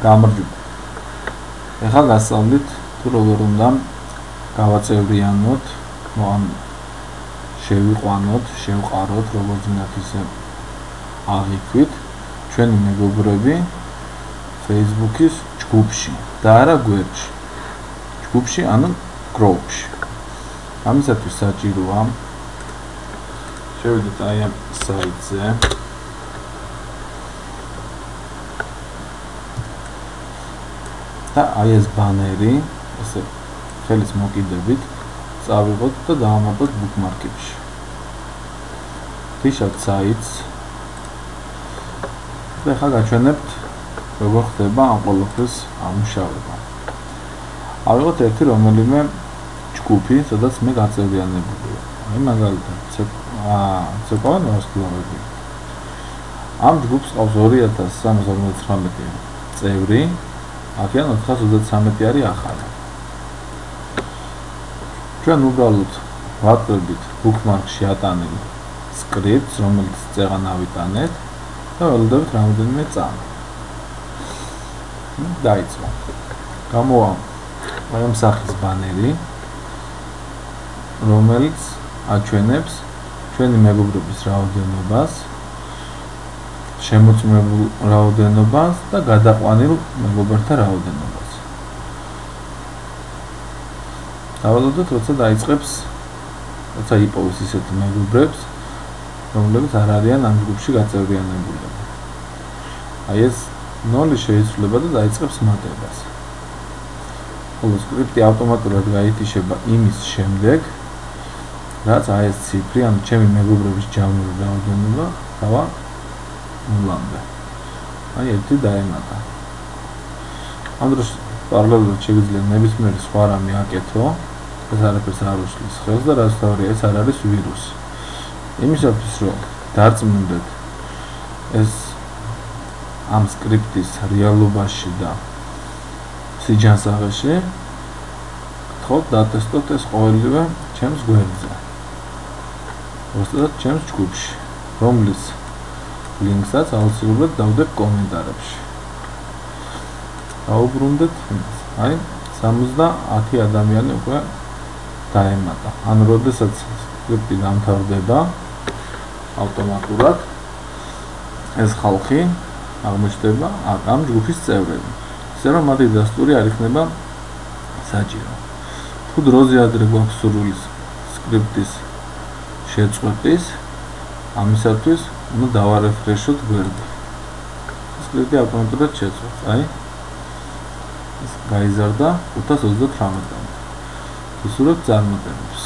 გამარჯობა. ეხლა გასწავლით თუ როგორ უნდა გავაწევრიანოთ, ან შევიყვანოთ, შევყაროთ, როგორც მინდათ ისე აღიქვით ჩვენი მეგობრები Facebook-ის ჯგუფში და არა გვერდში. ჯგუფში, ანუ group-ში. ამისათვის საჭიროა შევიდეთ აი ამ საიტზე. და აი ეს ბანერი, ესე ხელის მოკიდებით წავიღოთ და დავამატოთ bookmark-ებში. ვიშავთ საიტს. და ახლა გაჩვენებთ როგორ ხდება ამ ყველაფრის ამუშავება. ავიღოთ ერთი რომელიმე ჯგუფი, სადაც მე გაწევრიანებულია. აი მაგალითად, ცეკვავენ ვარსკვლავები. ამ ჯგუფს ყავს 2359 წევრი. აქედან 433 არის ახალი. ჩვენ უბრალოდ ვატყდებით bookmark-ში ატანილ script-ს, რომელიც წეღან ავიტანეთ და ველოდებით რამოდენიმე წამი. დაიწყო. გამოვა აი ამ სახის ბანერი, რომელიც აჩვენებს ჩვენი მეგობრების რაოდენობას, შემოწმებულ რაოდენობას და გადაყვანილ მეგობრთა რაოდენობას. დავალოდოთ, როცა დაიწყებს, როცა იპოვოს ისეთ მეგობრებს, რომლებიც არ არიან ამ ჯგუფში გაწევრიანებული. აი ეს 0 შეიცვლება და დაიწყებს მატებას. ხოლო სკრიპტი ავტომატურად გაითიშება იმის შემდეგ, რაც აი ეს ციფრი, ანუ ჩემი მეგობრების ჯამური რაოდენობა დავა 0-მდე. აი ერთი დაემატა. ამ დროს პარალელურად შეგვიძლია ნებისმიერი სხვა რამე აკეთო, ეს არაფერს არ უშლის ხელს და რაც თავია, ეს არ არის ვირუსი. იმისათვის, რომ დარწმუნდეთ ეს ამ სკრიპტის რეალობაში და სიჯანსაღეში, გთხოვთ დატესტოთ ეს ყოველივე ჩემს გვერდზე. უბრალოდ ჩემს ჯგუფში, რომლის ლინკსაც აუცილებლად დავდებ კომენტარებში. დაუბრუნდეთ, აი 70 ადამიანი უკვე დაემატა. ანუ როდესაც სკრიპტი დამთავრდება ავტომატურად ეს ხალხი აღმოჩნდება ამ ჯგუფის წევრები. ისე რომ მათი დასტური არ იქნება საჭირო. თუ დროზე ადრე გვაქვს სურვილი სკრიპტის შეწყვეტის, ამისათვის უნდა დავარეფრეშოთ გვერდი. სკრიპტი ავტომატურად შეწყვეტს. აი ეს გაიზარდა 529-მდე. ისურვებთ წარმატებებს.